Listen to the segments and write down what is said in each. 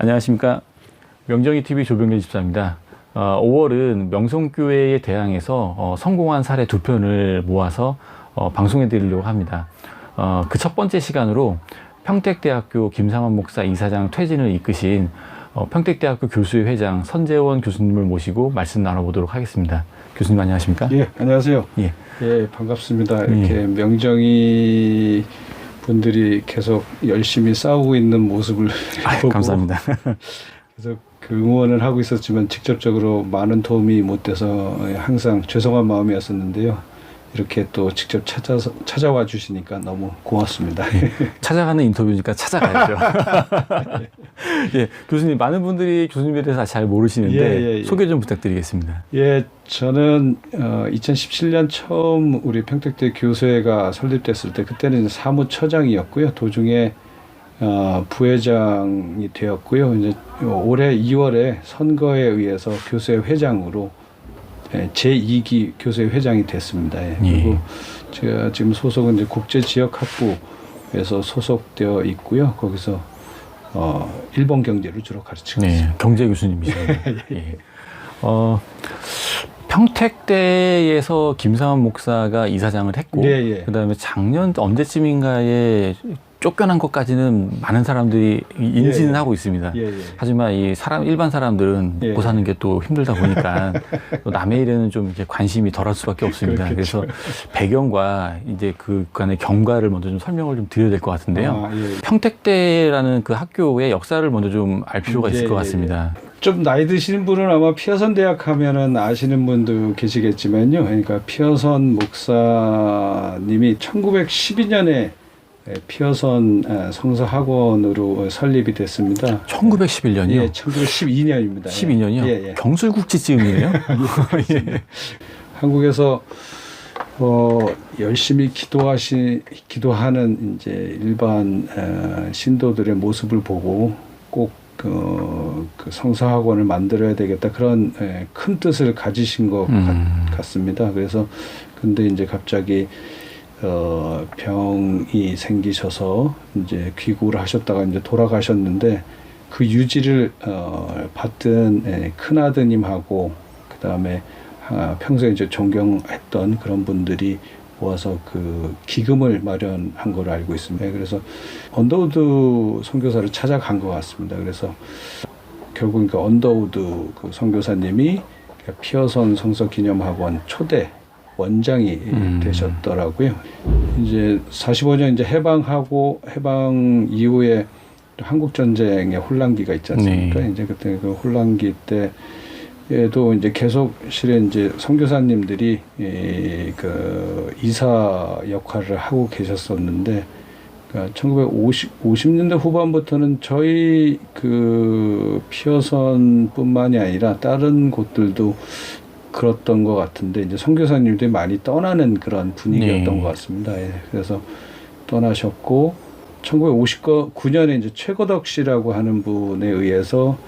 안녕하십니까. 명정이TV 조병길 집사입니다. 5월은 명성교회에 대항해서 성공한 사례 2편을 모아서 방송해 드리려고 합니다. 그 첫 번째 시간으로 평택대학교 김상환 목사 이사장 퇴진을 이끄신 평택대학교 교수회 회장 선재원 교수님을 모시고 말씀 나눠보도록 하겠습니다. 교수님 안녕하십니까? 예, 안녕하세요. 예, 예, 반갑습니다. 이렇게 명정이 분들이 계속 열심히 싸우고 있는 모습을 보고 감사합니다. 그래서 그 응원을 하고 있었지만 직접적으로 많은 도움이 못 돼서 항상 죄송한 마음이었었는데요. 이렇게 또 직접 찾아와 주시니까 너무 고맙습니다. 찾아가는 인터뷰니까 찾아가야죠. 예, 교수님, 많은 분들이 교수님에 대해서 잘 모르시는데 소개 좀 부탁드리겠습니다. 예, 저는 2017년 처음 우리 평택대 교수회가 설립됐을 때 그때는 사무처장이었고요. 도중에 부회장이 되었고요. 이제 올해 2월에 선거에 의해서 교수회 회장으로 제2기 교수회 회장이 됐습니다. 예. 그리고 제가 지금 소속은 이제 국제지역학부에서 소속되어 있고요. 거기서 일본 경제를 주로 가르치고 있습니다. 경제 교수님이시네요. 예. 평택대에서 김상환 목사가 이사장을 했고, 그다음에 작년 언제쯤인가에 쫓겨난 것까지는 많은 사람들이 인지는 하고 있습니다. 하지만 일반 사람들은 먹고 사는 게 또 힘들다 보니까 또 남의 일에는 좀 이렇게 관심이 덜할 수밖에 없습니다. 그래서 배경과 이제 그간의 경과를 먼저 좀 설명을 좀 드려야 될 것 같은데요. 평택대라는 그 학교의 역사를 먼저 좀 알 필요가 있을 것 같습니다. 좀 나이 드시는 분은 아마 피어선 대학 하면은 아시는 분도 계시겠지만요. 그러니까 피어선 목사님이 1912년에 피어선 성서학원으로 설립이 됐습니다. 1911년이요? 예, 1912년입니다. 12년이요? 예. 경술국지쯤이네요. 예. 한국에서 열심히 기도하는 이제 일반 신도들의 모습을 보고 꼭 그 성서학원을 만들어야 되겠다 그런 큰 뜻을 가지신 것 같습니다. 그래서 근데 이제 갑자기 병이 생기셔서 이제 귀국을 하셨다가 이제 돌아가셨는데 그 유지를 받던 큰 아드님하고 그 다음에 평소에 이제 존경했던 그런 분들이 모아서 그 기금을 마련한 걸로 알고 있습니다. 그래서 언더우드 선교사를 찾아간 것 같습니다. 그래서 결국 그러니까 언더우드 그 선교사님이 피어선 성서기념학원 초대 원장이 되셨더라고요. 이제 45년 이제 해방 이후에 한국 전쟁의 혼란기가 있지 않습니까? 이제 그때 그 혼란기 때에도 이제 계속 실은 이제 선교사님들이 그 이사 역할을 하고 계셨었는데, 그러니까 1950년대 후반부터는 저희 그 피어선뿐만이 아니라 다른 곳들도 그랬던 것 같은데 이제 선교사님들이 많이 떠나는 그런 분위기였던 것 같습니다. 예. 그래서 떠나셨고 1959년에 이제 최고덕 씨라고 하는 분에 의해서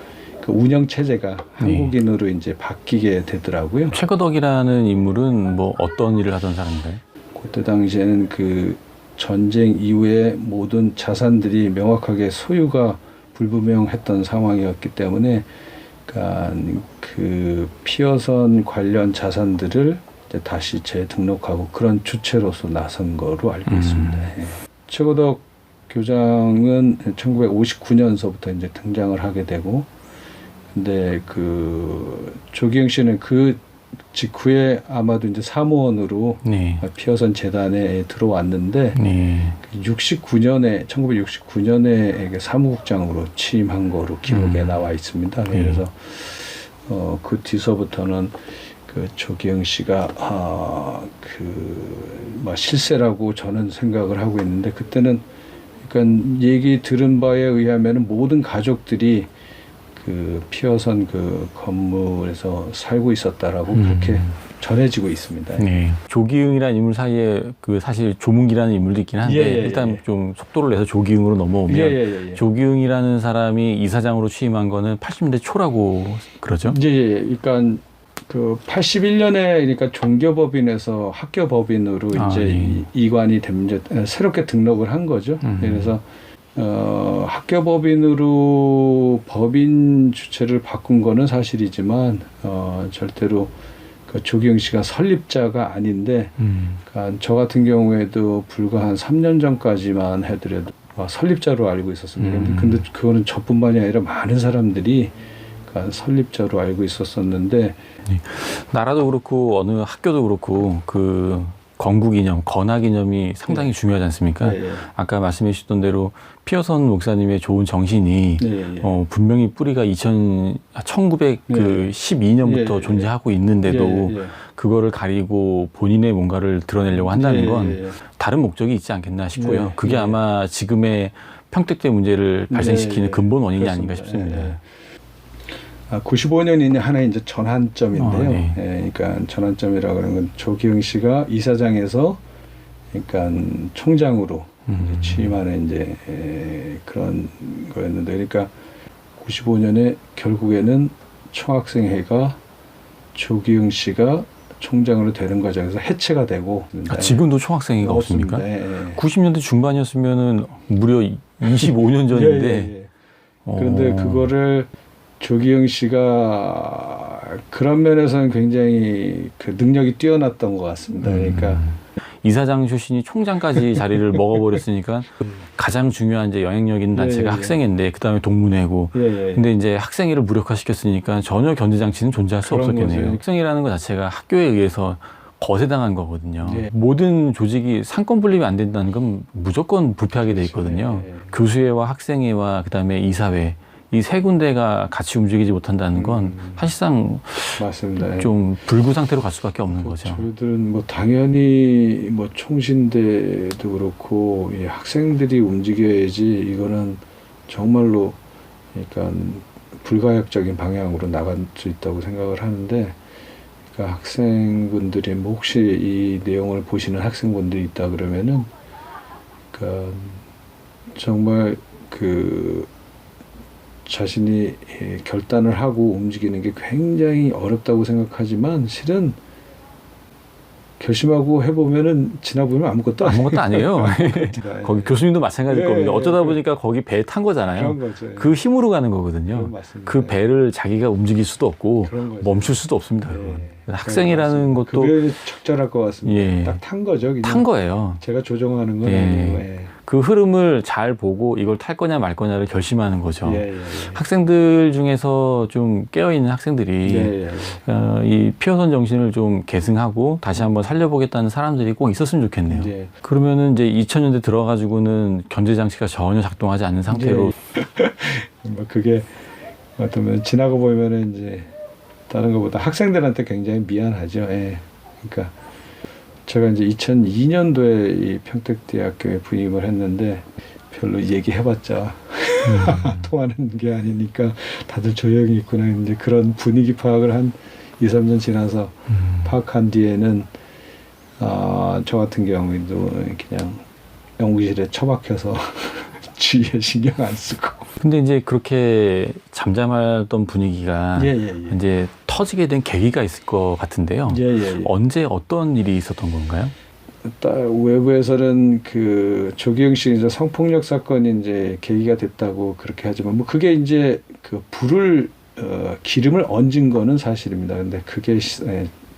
그 운영 체제가 한국인으로 이제 바뀌게 되더라고요. 최고덕이라는 인물은 뭐 어떤 일을 하던 사람인가요? 그때 당시에는 그 전쟁 이후에 모든 자산들이 명확하게 소유가 불분명했던 상황이었기 때문에 그러니까 그 피어선 관련 자산들을 이제 다시 재등록하고 그런 주체로서 나선 거로 알고 있습니다. 예. 최고덕 교장은 1959년서부터 이제 등장을 하게 되고, 근데 그 조기영 씨는 그 직후에 아마도 이제 사무원으로 피어선 재단에 들어왔는데 1969년에 사무국장으로 취임한 거로 기록에 나와 있습니다. 그래서 그 뒤서부터는 그 조기영 씨가 뭐 실세라고 저는 생각을 하고 있는데, 그때는 그러니까 얘기 들은 바에 의하면 모든 가족들이 그 피어선 그 건물에서 살고 있었다라고 그렇게 전해지고 있습니다. 조기흥이라는 인물 사이에 그 사실 조문기라는 인물도 있긴 한데 일단 좀 속도를 내서 조기흥으로 넘어오면 조기흥이라는 사람이 이사장으로 취임한 거는 80년대 초라고 그러죠? 그러니까 그 81년에 그러니까 종교법인에서 학교법인으로 이제 이관이 되면 새롭게 등록을 한 거죠. 그래서 학교법인으로 법인 주체를 바꾼 거는 사실이지만 절대로 그 조기영 씨가 설립자가 아닌데 그러니까 저 같은 경우에도 불과 한 3년 전까지만 해더라도 설립자로 알고 있었습니다. 근데 그거는 저뿐만이 아니라 많은 사람들이 그러니까 설립자로 알고 있었었는데 나라도 그렇고 어느 학교도 그렇고 그 건국이념, 건화기념이 상당히 중요하지 않습니까? 아까 말씀해 주셨던 대로 피어선 목사님의 좋은 정신이 분명히 뿌리가 1912년부터 존재하고 있는데도 그거를 가리고 본인의 뭔가를 드러내려고 한다는 건 다른 목적이 있지 않겠나 싶고요. 그게 아마 지금의 평택대 문제를 발생시키는 근본 원인이 그렇습니다. 아닌가 싶습니다. 95년이 하나의 이제 전환점인데요. 그러니까 전환점이라고 하는 건 조기영 씨가 이사장에서 그러니까 총장으로 취임하는 이제 그런 거였는데, 그러니까 95년에 결국에는 총학생회가 조기영 씨가 총장으로 되는 과정에서 해체가 되고. 지금도 총학생회가 없습니까? 90년대 중반이었으면은 무려 25년 전인데. 그런데 그거를 조기영 씨가 그런 면에서는 굉장히 그 능력이 뛰어났던 것 같습니다. 그러니까 이사장 출신이 총장까지 자리를 먹어버렸으니까 가장 중요한 이제 영향력 있는 단체가 학생회인데 그 다음에 동문회고. 근데 이제 학생회를 무력화시켰으니까 전혀 견제 장치는 존재할 수 없었겠네요. 거죠. 학생회라는 것 자체가 학교에 의해서 거세당한 거거든요. 모든 조직이 상권 분립이 안 된다는 건 무조건 불패하게 돼 있거든요. 교수회와 학생회와 그 다음에 이사회. 이 세 군데가 같이 움직이지 못한다는 건 사실상 맞습니다. 좀 불구 상태로 갈 수밖에 없는 거죠. 저희들은 뭐 당연히 뭐 총신대도 그렇고 이 학생들이 움직여야지 이거는 정말로 그러니까 불가역적인 방향으로 나갈 수 있다고 생각을 하는데, 그러니까 학생분들이 뭐 혹시 이 내용을 보시는 학생분들이 있다 그러면은 그러니까 정말 그 자신이 결단을 하고 움직이는 게 굉장히 어렵다고 생각하지만 실은 결심하고 해보면은 지나보면 아무것도 아니에요. 거기 교수님도 마찬가지일 겁니다. 어쩌다 보니까 거기 배에 탄 거잖아요. 그 힘으로 가는 거거든요. 그 배를 자기가 움직일 수도 없고 멈출 수도 없습니다. 학생이라는 것도 그게 적절할 것 같습니다. 딱 탄 거죠. 그냥. 탄 거예요. 제가 조정하는 건 아니고. 그 흐름을 잘 보고 이걸 탈 거냐 말 거냐를 결심하는 거죠. 학생들 중에서 좀 깨어있는 학생들이 이 피어선 정신을 좀 계승하고 다시 한번 살려보겠다는 사람들이 꼭 있었으면 좋겠네요. 그러면은 이제 2000년대 들어가지고는 견제 장치가 전혀 작동하지 않는 상태로. 그게 어쩌면 지나고 보면은 이제 다른 것보다 학생들한테 굉장히 미안하죠. 그러니까 제가 이제 2002년도에 이 평택대학교에 부임을 했는데 별로 얘기해봤자 통하는 게 아니니까 다들 조용히 있구나 했는데, 그런 분위기 파악을 한 2, 3년 지나서 파악한 뒤에는 저 같은 경우에도 그냥 연구실에 처박혀서 주위에 신경 안 쓰고. 근데 이제 그렇게 잠잠했던 분위기가 이제 터지게 된 계기가 있을 것 같은데요. 언제 어떤 일이 있었던 건가요? 외부에서는 그 조기영 씨 이제 성폭력 사건이 이제 계기가 됐다고 그렇게 하지만 뭐 그게 이제 그 불을 기름을 얹은 거는 사실입니다. 근데 그게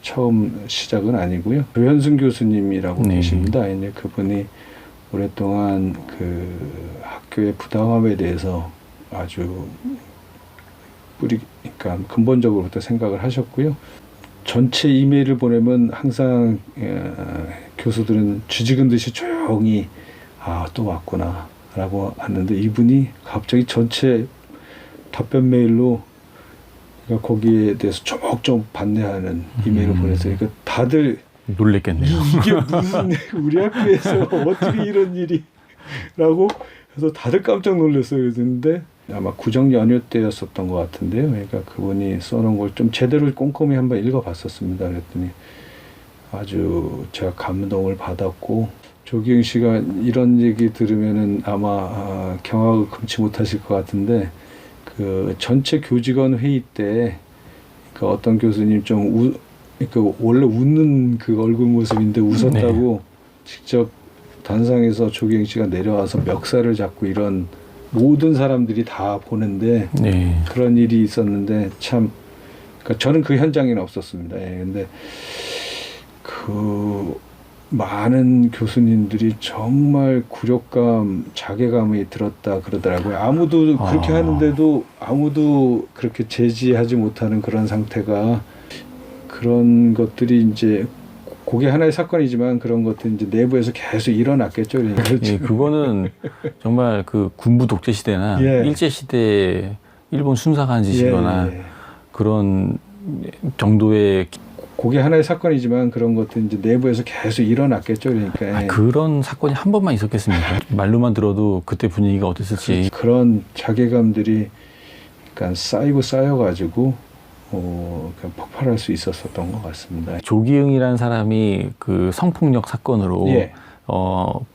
처음 시작은 아니고요. 조현순 교수님이라고 계십니다. 이제 그분이 오랫동안 그 학교의 부당함에 대해서 아주 그러니까 근본적으로부터 생각을 하셨고요. 전체 이메일을 보내면 항상 교수들은 쥐지근 듯이 조용히 또 왔구나 라고 하는데, 이분이 갑자기 전체 답변 메일로 그러니까 거기에 대해서 조목조목 반대하는 이메일을 보냈어요. 그러니까 다들 놀랬겠네요. 이게 무슨 우리 학교에서 어떻게 이런 일이 라고 해서 다들 깜짝 놀랐어요. 그런데 아마 구정 연휴 때였었던 것 같은데요. 그러니까 그분이 써놓은 걸 좀 제대로 꼼꼼히 한번 읽어봤었습니다. 그랬더니 아주 제가 감동을 받았고, 조기영 씨가 이런 얘기 들으면은 아마 경악을 금치 못하실 것 같은데, 그 전체 교직원 회의 때 그 어떤 교수님 좀 그 원래 웃는 그 얼굴 모습인데 웃었다고 직접 단상에서 조기영 씨가 내려와서 멱살을 잡고 이런 모든 사람들이 다 보는데 네. 그런 일이 있었는데 참 그러니까 저는 그 현장에는 없었습니다. 예, 근데 그 많은 교수님들이 정말 굴욕감, 자괴감이 들었다 그러더라고요. 아무도 그렇게 하는데도 아무도 그렇게 제지하지 못하는 그런 상태가 그런 것들이 이제 그게 하나의 사건이지만 그런 것들이 이제 내부에서 계속 일어났겠죠. 그러니까. 예, 그거는 정말 그 군부 독재 시대나 예. 일제 시대 일본 순사가 한 짓이거나 예. 그런 정도의 그게 하나의 사건이지만 그런 것들이 이제 내부에서 계속 일어났겠죠. 그러니까. 그런 사건이 한 번만 있었겠습니까? 말로만 들어도 그때 분위기가 어땠을지. 그런 자괴감들이 그러니까 쌓여가지고 그냥 폭발할 수 있었던 것 같습니다. 조기흥이라는 사람이 그 성폭력 사건으로 예.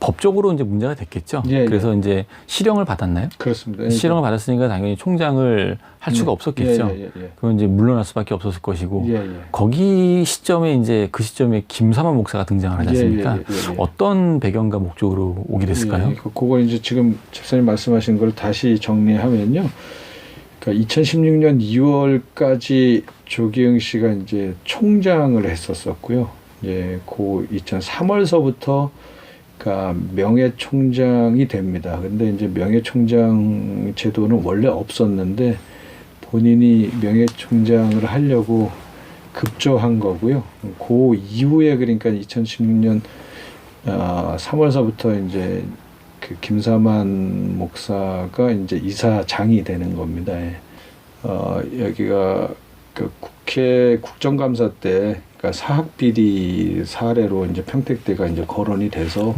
법적으로 이제 문제가 됐겠죠. 예, 그래서 이제 실형을 받았나요? 그렇습니다. 실형을 받았으니까 당연히 총장을 할 수가 없었겠죠. 그건 이제 물러날 수밖에 없었을 것이고 거기 시점에 이제 그 시점에 김삼환 목사가 등장을 하지 않습니까? 어떤 배경과 목적으로 오게 됐을까요? 그거 이제 지금 집사님 말씀하신 걸 다시 정리하면요. 그러니까 2016년 2월까지 조기흥 씨가 이제 총장을 했었었고요. 예, 그 2003월서부터 그러니까 명예총장이 됩니다. 근데 이제 명예총장 제도는 원래 없었는데 본인이 명예총장을 하려고 급조한 거고요. 그 이후에 그러니까 2016년 3월서부터 이제 그 김삼환 목사가 이제 이사장이 되는 겁니다. 여기가 그 국회 국정감사 때 그러니까 사학비리 사례로 이제 평택대가 이제 거론이 돼서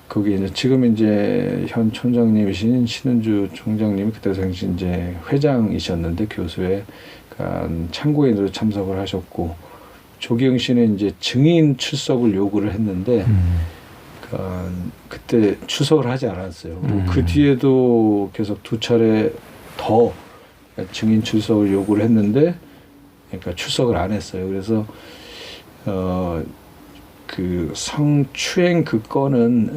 거기 이제 지금 이제 현 총장님이신 신은주 총장님이 그때 당시 이제 회장이셨는데 교수회 그러니까 참고인으로 참석을 하셨고 조기흥 씨는 이제 증인 출석을 요구를 했는데 그때 출석을 하지 않았어요. 그리고 그 뒤에도 계속 두 차례 더 증인 출석을 요구를 했는데, 그러니까 출석을 안 했어요. 그래서 그 성추행 그 건은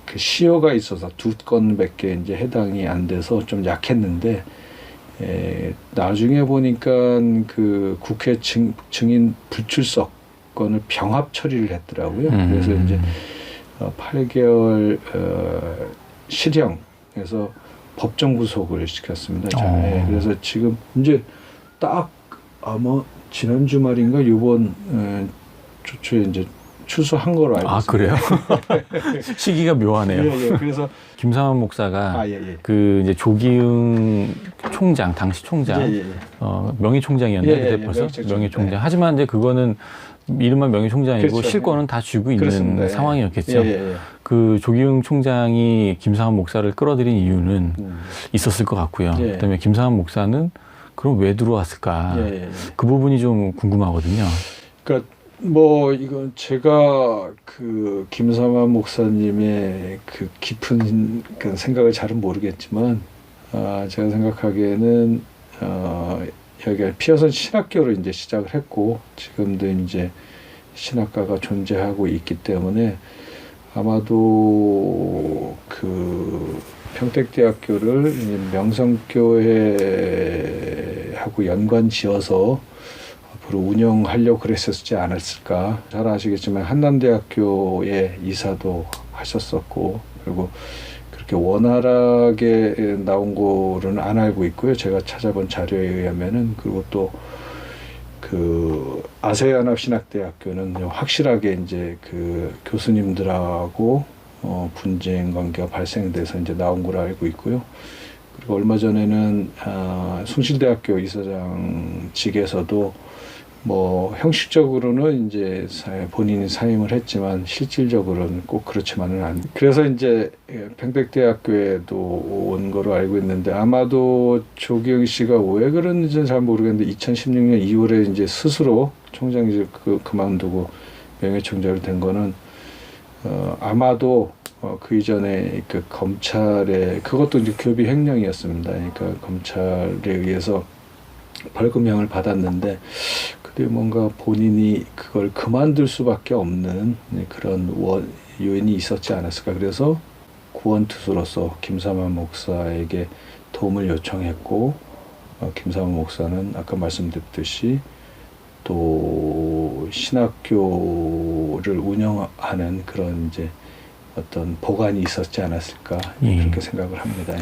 그 시효가 있어서 2건밖에 이제 해당이 안 돼서 좀 약했는데, 나중에 보니까 그 국회 증인 불출석 건을 병합 처리를 했더라고요. 그래서 이제 8개월 실형에서 법정 구속을 시켰습니다. 그래서 지금 이제 딱 아마 지난 주말인가 이번 주초에 이제 출소한 걸로 알고 있습니다. 그래요? 시기가 묘하네요. 예. 그래서 김삼환 목사가 그 이제 조기흥 총장 당시 총장 명예총장이었나요? 그때 벌써 명예총장. 하지만 이제 그거는 이름만 명예총장이고 그렇죠. 실권은 다 쥐고 있는 그렇습니다. 상황이었겠죠. 그 조기흥 총장이 김삼환 목사를 끌어들인 이유는 있었을 것 같고요. 그다음에 김삼환 목사는 그럼 왜 들어왔을까? 그 부분이 좀 궁금하거든요. 그러니까 뭐 이건 제가 그 김삼환 목사님의 그 깊은 그 생각을 잘은 모르겠지만 제가 생각하기에는 여기가 피어선 신학교를 이제 시작을 했고 지금도 이제 신학과가 존재하고 있기 때문에 아마도 그 평택대학교를 명성교회하고 연관지어서 앞으로 운영하려고 그랬었지 않았을까. 잘 아시겠지만 한남대학교에 이사도 하셨었고 그리고 그렇게 원활하게 나온 거는 안 알고 있고요. 제가 찾아본 자료에 의하면은 그리고 또 그 아세아연합신학대학교는 확실하게 이제 그 교수님들하고 분쟁 관계가 발생돼서 이제 나온 걸로 알고 있고요. 그리고 얼마 전에는 숭실대학교 이사장직에서도 뭐 형식적으로는 이제 본인이 사임을 했지만 실질적으로는 꼭 그렇지만은 않. 그래서 이제 평택대학교에도 온 거로 알고 있는데 아마도 조기흥 씨가 왜 그런지는 잘 모르겠는데 2016년 2월에 이제 스스로 총장직을 그만두고 명예총장이 된 거는 아마도 그 이전에 그 검찰에 그것도 이제 교비 횡령이었습니다. 그러니까 검찰에 의해서 벌금형을 받았는데 그때 뭔가 본인이 그걸 그만둘 수밖에 없는 그런 요인이 있었지 않았을까. 그래서 구원투수로서 김삼환 목사에게 도움을 요청했고, 김삼환 목사는 아까 말씀드렸듯이 또 신학교를 운영하는 그런 이제 어떤 보관이 있었지 않았을까 그렇게 생각을 합니다.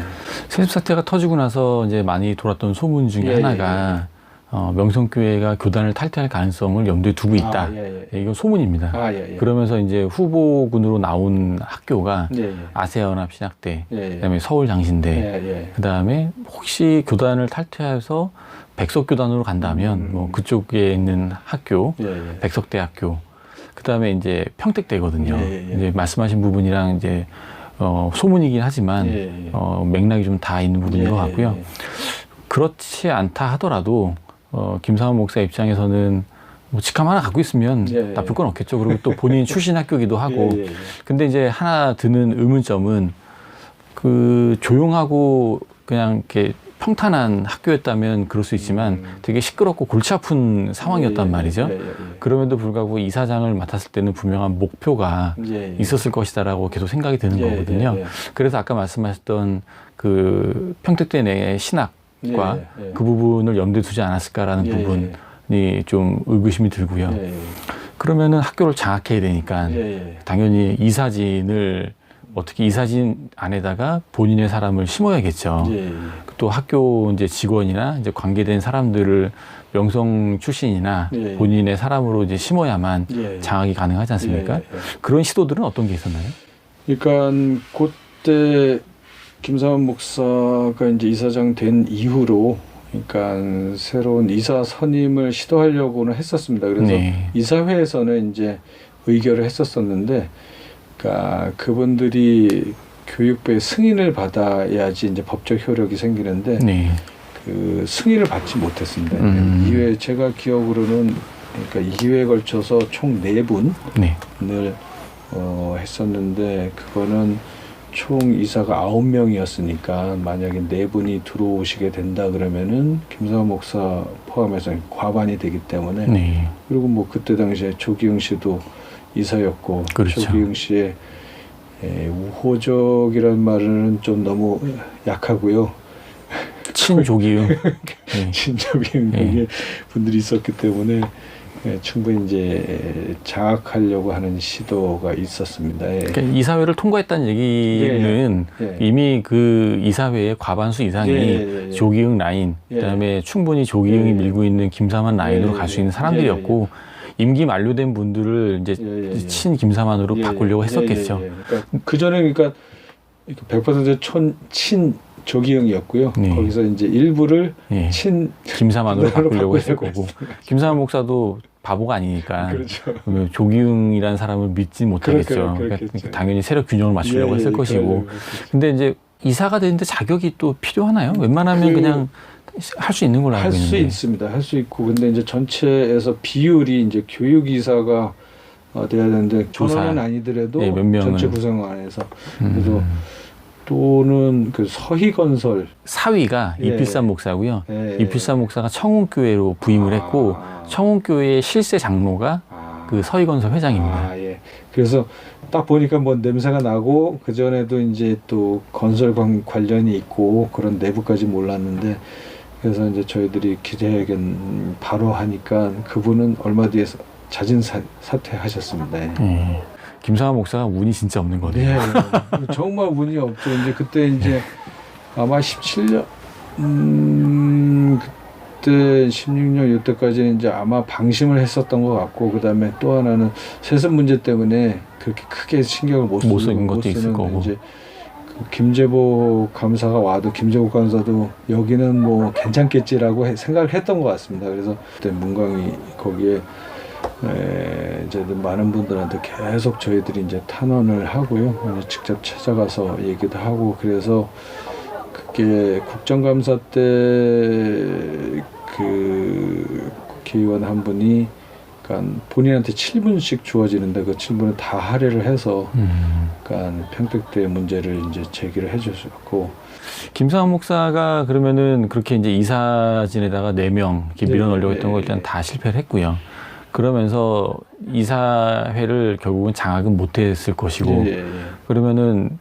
세습 사태가 터지고 나서 이제 많이 돌았던 소문 중에 하나가 명성교회가 교단을 탈퇴할 가능성을 염두에 두고 있다. 이건 소문입니다. 그러면서 이제 후보군으로 나온 학교가 아세아연합신학대, 그다음에 서울장신대, 그다음에 혹시 교단을 탈퇴해서 백석교단으로 간다면 뭐 그쪽에 있는 학교, 백석대학교, 그다음에 이제 평택대거든요. 이제 말씀하신 부분이랑 이제 소문이긴 하지만 맥락이 좀 다 있는 부분인 것 같고요. 그렇지 않다 하더라도 김삼환 목사 입장에서는 뭐 직함 하나 갖고 있으면 나쁠 건 없겠죠. 그리고 또 본인 출신 학교기도 하고. 근데 이제 하나 드는 의문점은 그 조용하고 그냥 이렇게 평탄한 학교였다면 그럴 수 있지만 되게 시끄럽고 골치 아픈 상황이었단 말이죠. 그럼에도 불구하고 이사장을 맡았을 때는 분명한 목표가 있었을 것이다라고 계속 생각이 드는 거거든요. 그래서 아까 말씀하셨던 그 평택대 내의 신학과 그 부분을 염두에 두지 않았을까라는 부분이 좀 의구심이 들고요. 그러면은 학교를 장악해야 되니까 당연히 이사진을 어떻게 이사진 안에다가 본인의 사람을 심어야겠죠. 또 학교 이제 직원이나 이제 관계된 사람들을 명성 출신이나 본인의 사람으로 이제 심어야만 장악이 가능하지 않습니까? 그런 시도들은 어떤 게 있었나요? 그러니까 그때 김삼환 목사가 이제 이사장 된 이후로 그러니까 새로운 이사 선임을 시도하려고는 했었습니다. 그래서 이사회에서는 이제 의결을 했었었는데, 그러니까 그분들이 교육부의 승인을 받아야지 이제 법적 효력이 생기는데 그 승인을 받지 못했습니다. 이회 제가 기억으로는 그러니까 2회에 걸쳐서 총 4분을 했었는데 그거는 총 이사가 9명이었으니까 만약에 4분이 들어오시게 된다 그러면은 김삼환 목사 포함해서 과반이 되기 때문에 그리고 뭐 그때 당시에 조기흥 씨도 이사였고 조기흥 씨의 우호적이라는 말은 좀 너무 약하고요. 친조기흥, 친조기흥 분들이 있었기 때문에 충분히 이제 장악하려고 하는 시도가 있었습니다. 그러니까 이사회를 통과했다는 얘기는 이미 그 이사회의 과반수 이상이 조기흥 라인, 그다음에 충분히 조기흥이 밀고 있는 김삼환 라인으로 갈 수 있는 사람들이었고 임기 만료된 분들을 이제 친 김삼환으로 바꾸려고 했었겠죠. 그러니까 그 전에 그러니까 100% 친 조기흥이었고요. 거기서 이제 일부를 친 김삼환으로 바꾸려고 했을 거고 김삼환 목사도 바보가 아니니까 조기흥이라는 사람을 믿지 못하겠죠. 그러니까 당연히 세력 균형을 맞추려고 했을 것이고. 근데 이제 이사가 되는데 자격이 또 필요하나요? 웬만하면 그냥 할 수 있는 걸로 알고 있는데. 할 수 있습니다. 할 수 있고. 근데 이제 전체에서 비율이 이제 교육이사가 돼야 되는데 전원은 아니더라도 몇 명은 전체 구성 안에서 그래서 또는 그 서희건설 사위가 이필삼 목사고요. 이필삼 목사가 청운교회로 부임을 했고 청운교회의 실세 장로가 그 서희건설 회장입니다. 그래서 딱 보니까 뭐 냄새가 나고 그 전에도 이제 또 건설 관련이 있고 그런 내부까지 몰랐는데 그래서 이제 저희들이 기자회견 바로 하니까 그분은 얼마 뒤에 자진 사퇴하셨습니다. 김삼환 목사가 운이 진짜 없는 거네요. 정말 운이 없죠. 이제 그때 이제 아마 17년, 그때 16년 이때까지는 이제 아마 방심을 했었던 것 같고, 그 다음에 또 하나는 세습 문제 때문에 그렇게 크게 신경을 못 쓰는 것도 있을 거고. 이제 그 김재복 감사가 와도 김재복 감사도 여기는 뭐 괜찮겠지라고 생각을 했던 것 같습니다. 그래서 그때 문광이 거기에 이제 많은 분들한테 계속 저희들이 이제 탄원을 하고요. 직접 찾아가서 얘기도 하고 그래서 그게 국정감사 때 그 국회의원 한 분이 그러니까 본인한테 7분씩 주어지는데 그 7분을 다 할애를 해서 그러니까 평택대 문제를 이제 제기를 해주셨고 김삼환 목사가 그러면은 그렇게 이제 이사진에다가 4명 이렇게 밀어넣으려고 했던 거 일단 다 실패를 했고요. 그러면서 이사회를 결국은 장악은 못했을 것이고 그러면은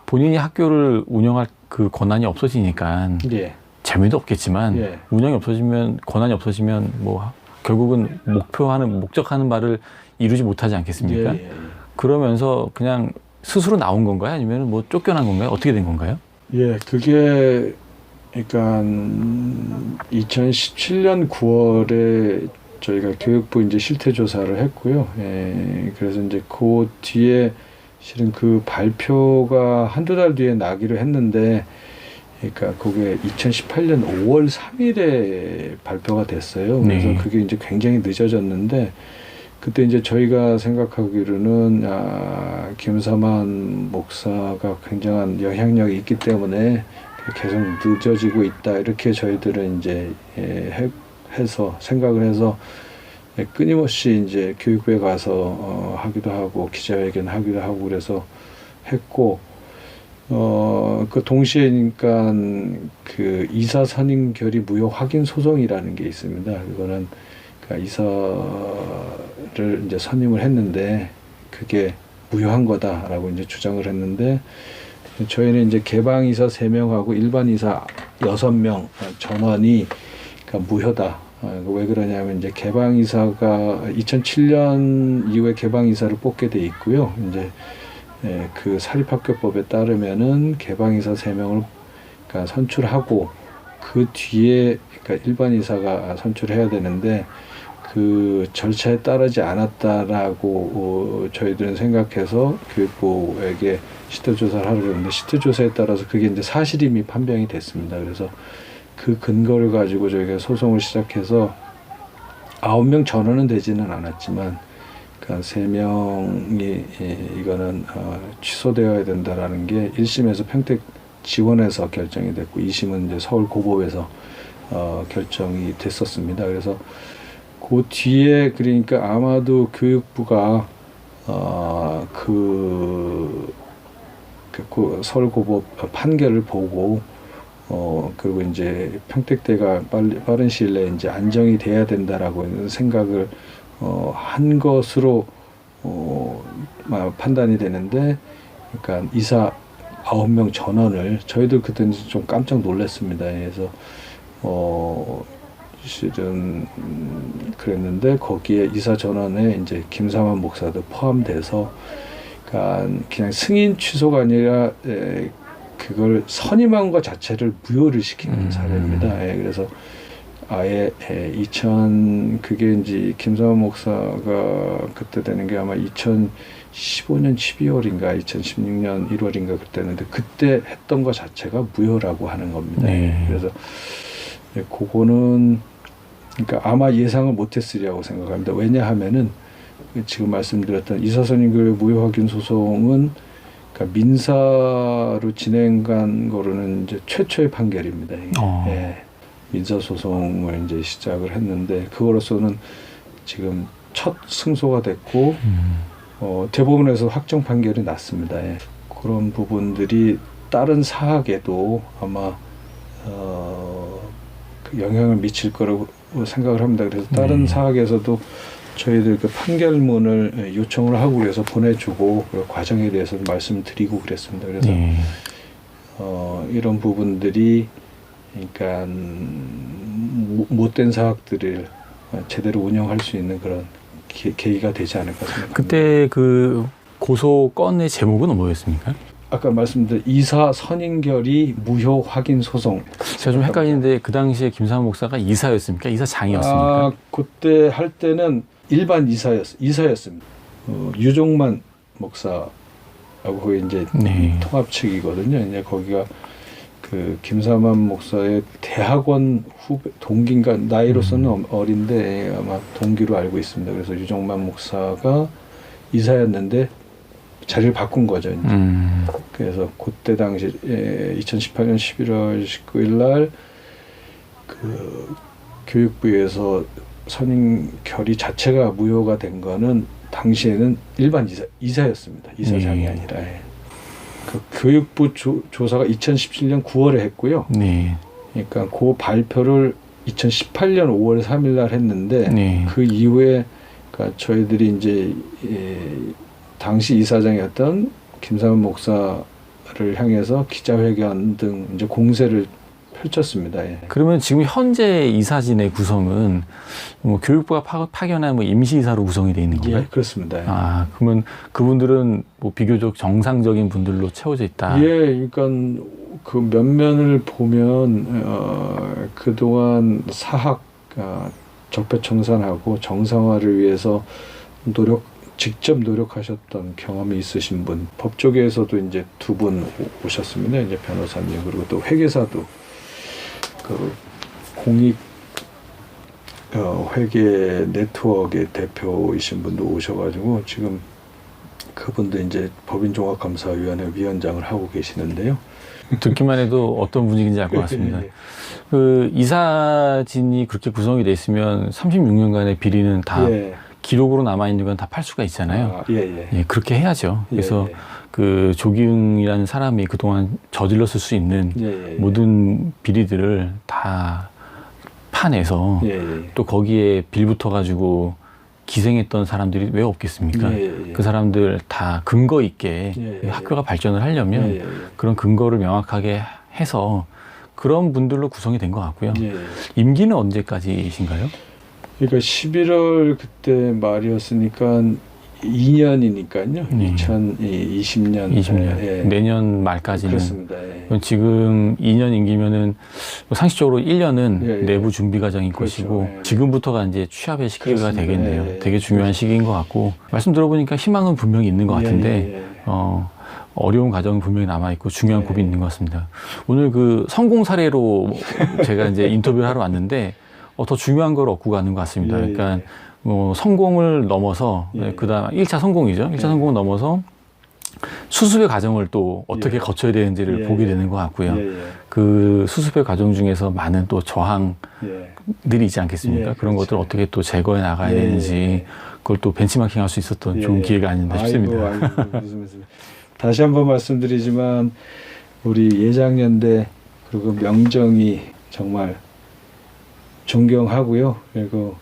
본인이 학교를 운영할 그 권한이 없어지니까 예. 재미도 없겠지만 예. 운영이 없어지면 권한이 없어지면 뭐 결국은 목적하는 바를 이루지 못하지 않겠습니까? 예. 그러면서 그냥 스스로 나온 건가요? 아니면 뭐 쫓겨난 건가요? 어떻게 된 건가요? 예, 그게 그러니까 2017년 9월에 저희가 교육부 이제 실태 조사를 했고요. 예, 그래서 이제 그 뒤에 실은 그 발표가 한두 달 뒤에 나기로 했는데, 그러니까 그게 2018년 5월 3일에 발표가 됐어요. 그래서 네. 그게 이제 굉장히 늦어졌는데, 그때 이제 저희가 생각하기로는 김사만 목사가 굉장한 영향력이 있기 때문에 계속 늦어지고 있다, 이렇게 저희들은 이제 해서 생각을 해서 끊임없이 이제 교육부에 가서 하기도 하고 기자회견 하기도 하고 그래서 했고, 그 동시에 그러니까 그 이사 선임 결의 무효 확인 소송이라는 게 있습니다. 이거는 그러니까 이사를 이제 선임을 했는데 그게 무효한 거다라고 이제 주장을 했는데, 저희는 이제 개방 이사 3명하고 일반 이사 6명 전원이 그러니까 무효다. 왜 그러냐면 이제 개방 이사가 2007년 이후에 개방 이사를 뽑게 돼 있고요. 이제 그 사립학교법에 따르면은 개방 이사 3명을 그러니까 선출하고 그 뒤에 그러니까 일반 이사가 선출해야 되는데, 그 절차에 따르지 않았다라고 저희들은 생각해서 교육부에게 실태조사를 하려고 했는데, 실태조사에 따라서 그게 이제 사실임이 판명이 됐습니다. 그래서 그 근거를 가지고 저희가 소송을 시작해서 9명 전원은 되지는 않았지만, 그러니까 3명이 이거는 취소되어야 된다라는 게 1심에서 평택 지원에서 결정이 됐고 2심은 이제 서울 고법에서 결정이 됐었습니다. 그래서 그 뒤에 그러니까 아마도 교육부가 그 서울 고법 판결을 보고 그리고 이제 평택대가 빠른 시일 내에 이제 안정이 돼야 된다라고 생각을 한 것으로 판단이 되는데, 그러니까 이사 9명 전원을 저희들 그때는 좀 깜짝 놀랐습니다. 그래서 실은 그랬는데 거기에 이사 전원에 이제 김사만 목사도 포함돼서, 그러니까 그냥 승인 취소가 아니라 그걸 선임한 것 자체를 무효를 시키는 사례입니다. 그래서 아예 그게 이제 김사만 목사가 그때 되는 게 아마 2015년 12월인가 2016년 1월인가 그때였는데, 그때 했던 것 자체가 무효라고 하는 겁니다. 네. 그래서 그거는 그러니까 아마 예상을 못했으리라고 생각합니다. 왜냐하면은 지금 말씀드렸던 이사선임교회 무효 확인 소송은 그러니까 민사로 진행한 거로는 이제 최초의 판결입니다. 예. 민사 소송을 이제 시작을 했는데, 그거로서는 지금 첫 승소가 됐고 대법원에서 확정 판결이 났습니다. 예. 그런 부분들이 다른 사학에도 아마 그 영향을 미칠 거라고 생각을 합니다. 그래서 다른 사학에서도 저희들 그 판결문을 요청을 하고 그래서 보내주고 그 과정에 대해서 말씀을 드리고 그랬습니다. 그래서 이런 부분들이 그러니까 못된 사학들을 제대로 운영할 수 있는 그런 계기가 되지 않을까 생각합니다. 그때 그 고소 건의 제목은 뭐였습니까? 아까 말씀드린 이사 선임결의 무효 확인 소송. 제가 좀 헷갈리는데 그 당시에 김사만 목사가 이사였습니까? 이사장이었습니까? 그때 할 때는 일반 이사였습니다. 유종만 목사하고 거기 이제 통합 측이거든요. 이제 거기가 그 김사만 목사의 대학원 후배 동기인가, 나이로서는 어린데 아마 동기로 알고 있습니다. 그래서 유종만 목사가 이사였는데 자리를 바꾼 거죠. 이제. 그래서 그때 당시 2018년 11월 19일 날 그 교육부에서 선임 결의 자체가 무효가 된 거는 당시에는 일반 이사였습니다. 이사장이 아니라. 그 교육부 조사가 2017년 9월에 했고요. 그러니까 그 발표를 2018년 5월 3일 날 했는데 그 이후에 그러니까 저희들이 이제 당시 이사장이었던 김사만 목사 향해서 기자회견 등 이제 공세를 펼쳤습니다. 예. 그러면 지금 현재 이사진의 구성은 뭐 교육부가 파견한 뭐 임시이사로 구성이 되어 있는 건가요? 예, 그렇습니다. 예. 아, 그러면 그분들은 뭐 비교적 정상적인 분들로 채워져 있다. 예, 그러니까 그 면면을 보면 그동안 사학 적폐청산하고 정상화를 위해서 직접 노력하셨던 경험이 있으신 분, 법조계에서도 이제 2분 오셨습니다. 이제 변호사님, 그리고 또 회계사도 그 공익 회계 네트워크의 대표이신 분도 오셔가지고 지금 그분도 이제 법인종합감사위원회 위원장을 하고 계시는데요. 듣기만 해도 어떤 분위기인지 알 것 같습니다. 그 이사진이 그렇게 구성이 돼 있으면 36년간의 비리는 다 예. 기록으로 남아있는 건 다 팔 수가 있잖아요. 예, 그렇게 해야죠. 그래서 예. 그 조기웅이라는 사람이 그동안 저질렀을 수 있는 모든 비리들을 다 파내서 또 거기에 빌붙어가지고 기생했던 사람들이 왜 없겠습니까? 그 사람들 다 근거 있게 학교가 발전을 하려면 그런 근거를 명확하게 해서 그런 분들로 구성이 된 것 같고요. 임기는 언제까지이신가요? 그러니까 11월 그때 말이었으니까 2년이니까요. 2020년. 20년. 예. 내년 말까지는. 그렇습니다. 예. 지금 2년 임기면은 상식적으로 1년은 내부 준비 과정인 그렇죠. 것이고 예. 지금부터가 이제 취업의 시기가 그렇습니다. 되겠네요. 예. 되게 중요한 시기인 것 같고 말씀 들어보니까 희망은 분명히 있는 것 같은데 어려운 과정은 분명히 남아있고 중요한 고민이 있는 것 같습니다. 오늘 그 성공 사례로 제가 이제 인터뷰를 하러 왔는데 더 중요한 걸 얻고 가는 것 같습니다. 그러니까 뭐 성공을 넘어서 그다음 1차 성공이죠. 1차 성공을 넘어서 수습의 과정을 또 어떻게 거쳐야 되는지를 보게 되는 것 같고요. 그 수습의 과정 중에서 많은 또 저항들이 있지 않겠습니까? 그런 그렇죠. 것들을 어떻게 또 제거해 나가야 되는지 그걸 또 벤치마킹 할 수 있었던 좋은 기회가 아닌가 싶습니다. 아이고, 무슨 말씀. 다시 한번 말씀드리지만 우리 예장연대 그리고 명정이 정말 존경하고요. 그리고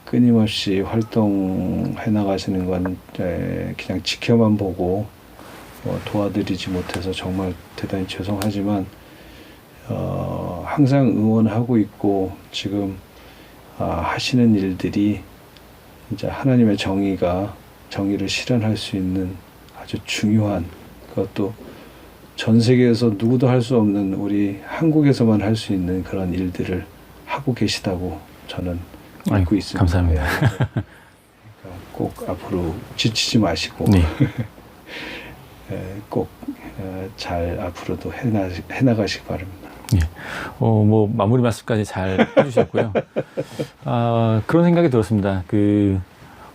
끊임없이 활동해 나가시는 건 그냥 지켜만 보고 도와드리지 못해서 정말 대단히 죄송하지만 항상 응원하고 있고 지금 하시는 일들이 이제 하나님의 정의를 실현할 수 있는 아주 중요한 그것도 전 세계에서 누구도 할 수 없는 우리 한국에서만 할 수 있는 그런 일들을 하고 계시다고 저는 알고 있습니다. 감사합니다. 그러니까 꼭 앞으로 지치지 마시고 꼭 잘 앞으로도 해나가시기 바랍니다. 뭐 마무리 말씀까지 잘 해주셨고요. 그런 생각이 들었습니다.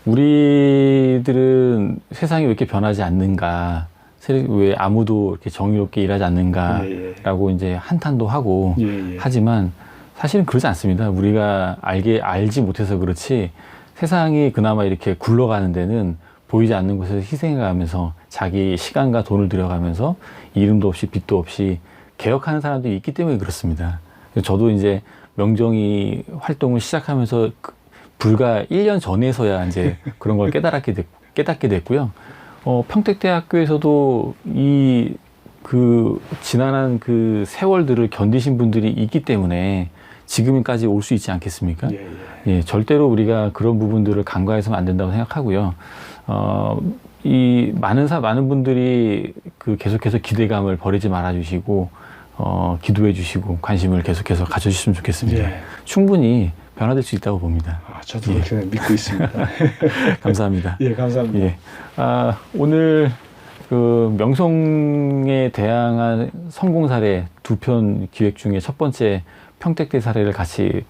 우리들은 세상이 왜 이렇게 변하지 않는가? 왜 아무도 이렇게 정의롭게 일하지 않는가라고 이제 한탄도 하고 하지만 사실은 그러지 않습니다. 우리가 알지 못해서 그렇지 세상이 그나마 이렇게 굴러가는 데는 보이지 않는 곳에서 희생해가면서 자기 시간과 돈을 들여가면서 이름도 없이 빚도 없이 개혁하는 사람들이 있기 때문에 그렇습니다. 저도 이제 명정이 활동을 시작하면서 불과 1년 전에서야 이제 그런 걸 깨닫게 됐고요. 평택대학교에서도 지난한 그 세월들을 견디신 분들이 있기 때문에 지금까지 올 수 있지 않겠습니까? 절대로 우리가 그런 부분들을 간과해서는 안 된다고 생각하고요. 많은 분들이 계속해서 기대감을 버리지 말아 주시고, 기도해 주시고, 관심을 계속해서 가져주셨으면 좋겠습니다. 충분히 변화될 수 있다고 봅니다. 저도 그렇게 믿고 있습니다. 감사합니다. 감사합니다. 오늘 명성에 대항한 성공 사례 2편 기획 중에 첫 번째 평택대 사례를 같이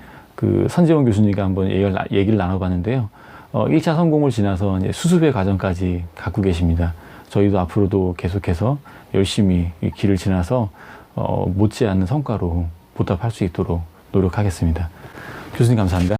선재원 교수님과 한번 얘기를 나눠봤는데요. 1차 성공을 지나서 이제 수습의 과정까지 갖고 계십니다. 저희도 앞으로도 계속해서 열심히 이 길을 지나서 못지않은 성과로 보답할 수 있도록 노력하겠습니다. 교수님 감사합니다.